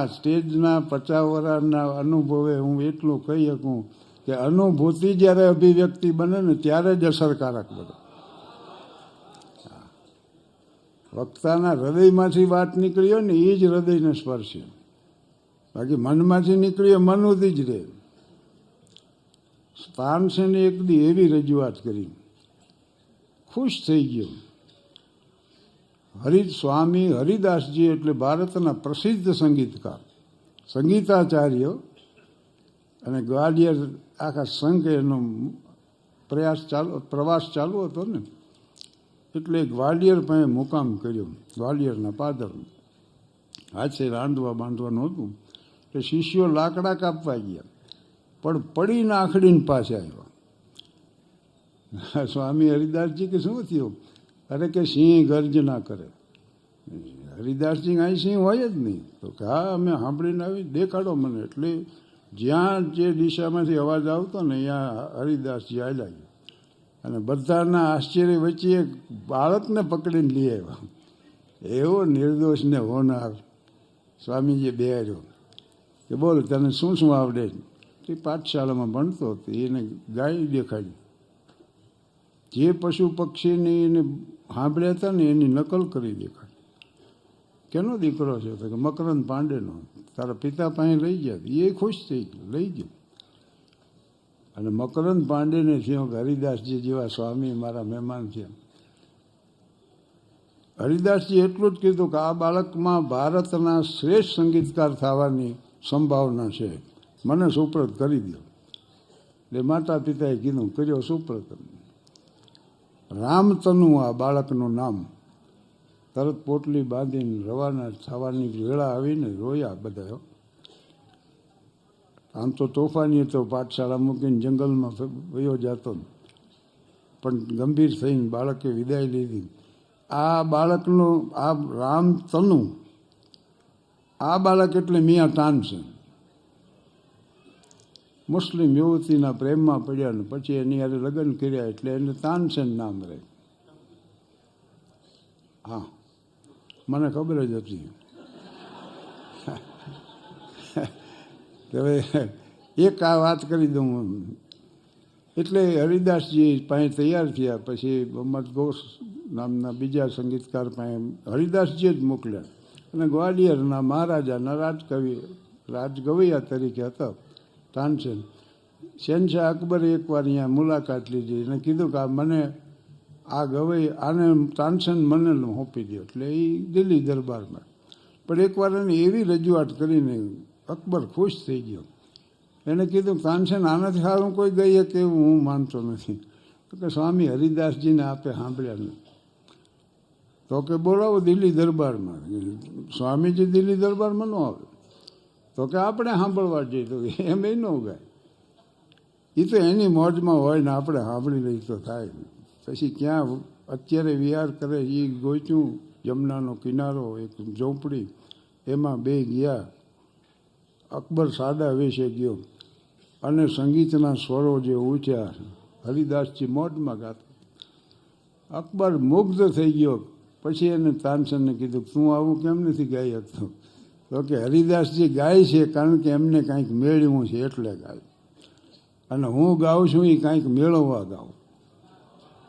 આ સ્ટેજના 50 વર્ષના અનુભવે હું એટલું કહી શકું કે અનુભૂતિ જ્યારે અભિવ્યક્તિ બને ને ત્યારે જ અસરકારક બને. વક્તાના હૃદયમાંથી વાત નીકળી હોય ને એ જ હૃદયને સ્પર્શે, બાકી મનમાંથી નીકળી હોય મન સુધી જ રહે. તાનસેને એક દી એવી રજૂઆત કરી, ખુશ થઈ ગયો. સ્વામી હરિદાસજી એટલે ભારતના પ્રસિદ્ધ સંગીતકાર, સંગીતાચાર્ય, અને ગ્વાલિયર આખા સંઘ એનો પ્રવાસ ચાલુ હતો ને, એટલે ગ્વાલિયર પાસે મુકામ કર્યો, ગ્વાલિયરના પાદર. હાથે રાંધવા બાંધવાનું હતું એટલે શિષ્યો લાકડા કાપવા ગયા, પણ પડીને આખડીને પાછા આવ્યા. સ્વામી હરિદાસજી કે શું થયું? અરે કે સિંહ ગર્જના કરે. હરિદાસજી અહીં સિંહ હોય જ નહીં. તો કે હા, અમે સાંભળીને આવી, દેખાડો મને. એટલે જ્યાં જે દિશામાંથી અવાજ આવતો ને ત્યાં હરિદાસજી આવ્યા ગયા, અને બધાના આશ્ચર્ય વચ્ચે એક બાળકને પકડીને લઈ આવ્યા. એવો નિર્દોષને હોનાર સ્વામીજી બેહાર્યો કે બોલ, તને શું શું આવડે? તે પાઠશાળામાં ભણતો હતો, એને ગાય દેખાડી. જે પશુ પક્ષીની એને સાંભળ્યા હતા ને એની નકલ કરી દેખાડી. કેનો દીકરો છે? તો કે મકરંદ પાંડેનો. તારા પિતા પાસે લઈ ગયા. એ ખુશ થઈ ગયો, લઈ ગયો. અને મકરંદ પાંડેને થયો કે હરિદાસજી જેવા સ્વામી મારા મહેમાન છે. હરિદાસજી એટલું જ કીધું કે આ બાળકમાં ભારતના શ્રેષ્ઠ સંગીતકાર થવાની સંભાવના છે, મને સુપ્રત કરી દો. એટલે માતા પિતાએ કીધું, કર્યો સુપ્રત. રામતનુ આ બાળકનું નામ. તરત પોટલી બાંધીને રવાના થવાની વેળા આવીને રોયા બધા. આમ તો તોફાની તો પાઠશાળા મૂકીને જંગલમાં વયો જતો, પણ ગંભીર થઈને બાળકે વિદાય લીધી. આ બાળકનું આ રામતનુ, આ બાળક એટલે મિયાં તાનસેન. મુસ્લિમ યુવતીના પ્રેમમાં પડ્યા ને પછી એની યારે લગ્ન કર્યા એટલે એને તાનસેન નામ રહે. હા, મને ખબર જ હતી. હવે એક આ વાત કરી દઉં. એટલે હરિદાસજી પાસે તૈયાર થયા. પછી મોહમ્મદ ગોસ નામના બીજા સંગીતકાર પાસે હરિદાસજી જ મોકલ્યા, અને ગ્વાલિયરના મહારાજાના રાજગવૈયા તરીકે હતા તાનસેન. શહેનશાહ અકબરે એકવાર અહીંયા મુલાકાત લીધી અને કીધું કે મને આ ગવઈ આને તાનસેન મને સોંપી દો. એટલે એ દિલ્હી દરબારમાં. પણ એકવાર એને એવી રજૂઆત કરીને અકબર ખુશ થઈ ગયો. એને કીધું તાનસેન આનાથી સારું કોઈ ગઈ કે એવું હું માનતો નથી. તો કે સ્વામી હરિદાસજીને આપે સાંભળ્યા નહીં. તો કે બોલાવો દિલ્હી દરબારમાં. સ્વામીજી દિલ્હી દરબારમાં ન આવે. તો કે આપણે સાંભળવા જઈએ. તો એમ એ ન ગાય. એ તો એની મોજમાં હોય ને આપણે સાંભળી લઈ તો થાય. પછી ક્યાં અત્યારે વિહાર કરે એ ગોચ્યું. યમુનાનો કિનારો, એક ઝોંપડી, એમાં બે ગયા. અકબર સાદા વેશે ગયો અને સંગીતના સ્વરો જે ઊંચ્યા, હરિદાસજી મોજમાં ગાતા. અકબર મુગ્ધ થઈ ગયો. પછી એને તાનસેનને કીધું, તું આવું કેમ નથી ગાઈ શકતો? તો કે હરિદાસજી ગાય છે કારણ કે એમને કાંઈક મેળવ્યું છે એટલે ગાય, અને હું ગાઉં છું એ કાંઈક મેળવવા ગાઉં.